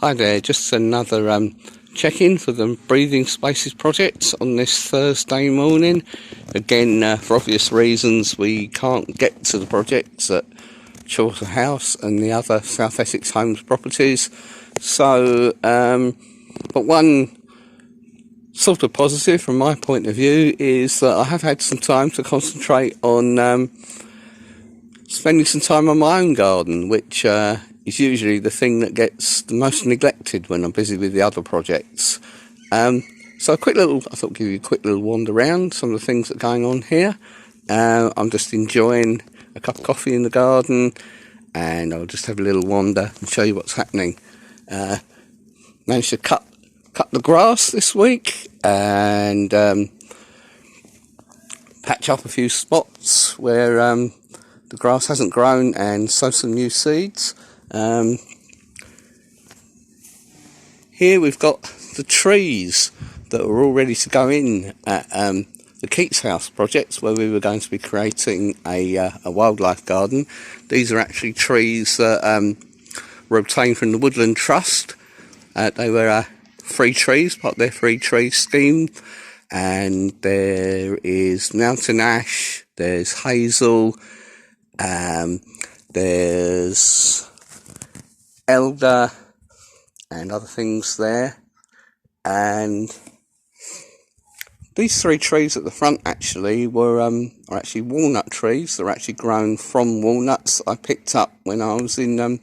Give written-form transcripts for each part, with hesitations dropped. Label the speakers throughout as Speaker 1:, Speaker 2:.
Speaker 1: Hi there, just another check-in for the Breathing Spaces project on this Thursday morning. Again, for obvious reasons, we can't get to the projects at Chawter House and the other South Essex Homes properties. So, but one sort of positive from my point of view is that I have had some time to concentrate on spending some time on my own garden, which is usually the thing that gets the most neglected when I'm busy with the other projects. So I thought I'd give you a quick little wander around some of the things that are going on here. I'm just enjoying a cup of coffee in the garden, and I'll just have a little wander and show you what's happening. Managed to cut the grass this week and patch up a few spots where the grass hasn't grown and sow some new seeds. Here we've got the trees that are all ready to go in at the Keats House projects, where we were going to be creating a wildlife garden. These are actually trees that were obtained from the Woodland Trust. They were free trees, part of their free tree scheme, and there is mountain ash, there's hazel, there's elder and other things there. And these three trees at the front actually are actually walnut trees. They're actually grown from walnuts I picked up when I was in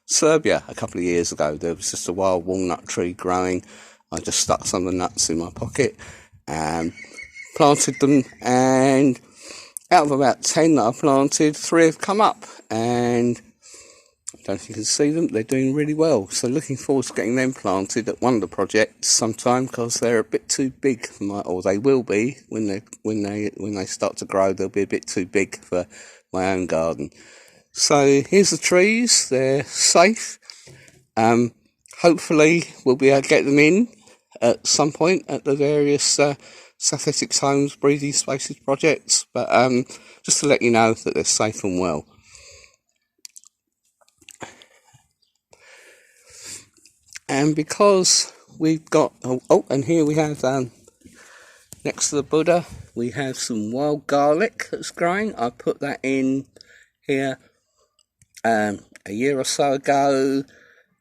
Speaker 1: Serbia a couple of years ago. There was just a wild walnut tree growing. I just stuck some of the nuts in my pocket and planted them, and out of about 10 that I planted, 3 have come up, and I don't know if you can see them, they're doing really well. So looking forward to getting them planted at one of the projects sometime, because they're a bit too big for or they will be when they start to grow. They'll be a bit too big for my own garden. So here's the trees, they're safe. Hopefully we'll be able to get them in at some point at the various South Essex Homes Breathing Spaces projects, but just to let you know that they're safe and well. And because we've got, and here we have, next to the Buddha, we have some wild garlic that's growing. I put that in here a year or so ago.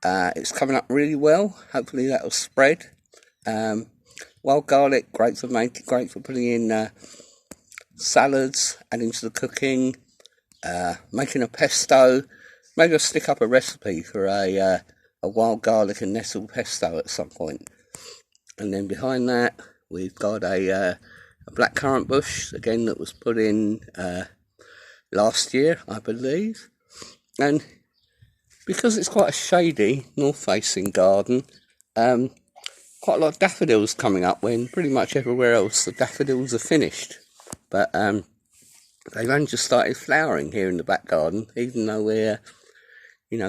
Speaker 1: It's coming up really well. Hopefully that will spread. Wild garlic, great for putting in salads, adding to the cooking, making a pesto. Maybe I'll stick up a recipe for a wild garlic and nettle pesto at some point. And then behind that, we've got a blackcurrant bush, again, that was put in last year, I believe. And because it's quite a shady, north-facing garden, quite a lot of daffodils coming up, when pretty much everywhere else the daffodils are finished. But they've only just started flowering here in the back garden, even though we're,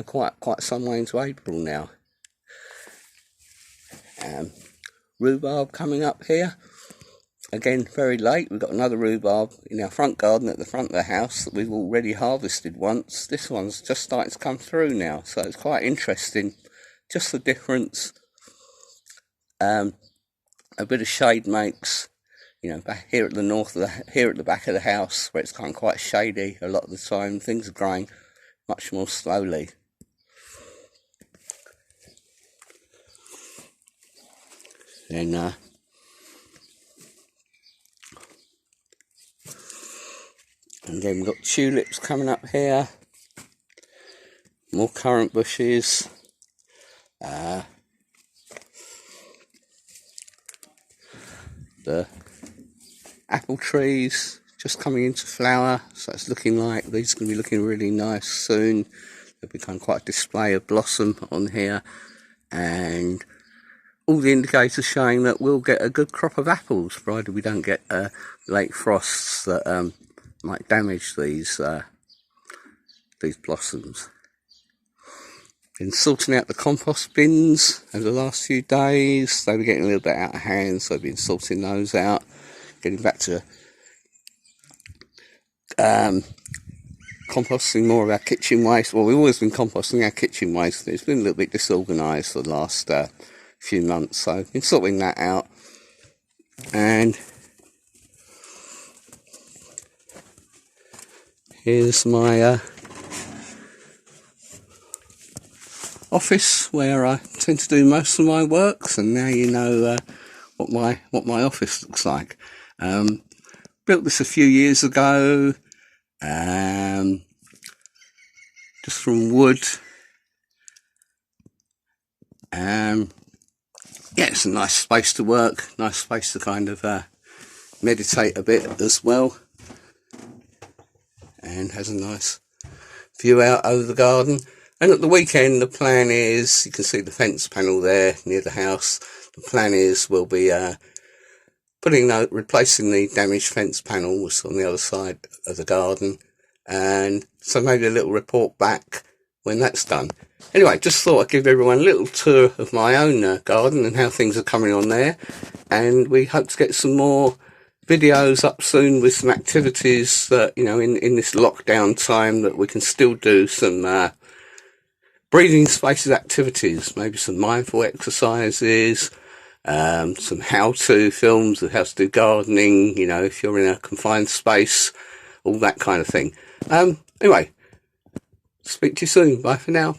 Speaker 1: quite some way into April now. Rhubarb coming up here. Again, very late. We've got another rhubarb in our front garden at the front of the house that we've already harvested once. This one's just starting to come through now, so it's quite interesting. Just the difference a bit of shade makes, back here at the back of the house, where it's kind of quite shady a lot of the time, things are growing much more slowly. Then and then we've got tulips coming up here, more currant bushes, the apple trees just coming into flower, so it's looking like these are going to be looking really nice soon. They'll become quite a display of blossom on here, and all the indicators showing that we'll get a good crop of apples, provided we don't get late frosts that might damage these blossoms. Been sorting out the compost bins over the last few days. They were getting a little bit out of hand, so I've been sorting those out, getting back to composting more of our kitchen waste. Well, we've always been composting our kitchen waste. It's been a little bit disorganised for the last few months, so I've been sorting that out. And here's my office where I tend to do most of my works, and now you know what my office looks like. Built this a few years ago, just from wood. Yeah, it's a nice space to work, nice space to kind of meditate a bit as well, and has a nice view out over the garden. And at the weekend, the plan is, you can see the fence panel there near the house. The plan is we'll be replacing the damaged fence panels on the other side of the garden, and so maybe a little report back when that's done. Anyway, just thought I'd give everyone a little tour of my own garden and how things are coming on there, and we hope to get some more videos up soon with some activities that, you know, in this lockdown time, that we can still do some breathing spaces activities, maybe some mindful exercises, some how-to films of how to do gardening, you know, if you're in a confined space, all that kind of thing. Anyway, speak to you soon. Bye for now.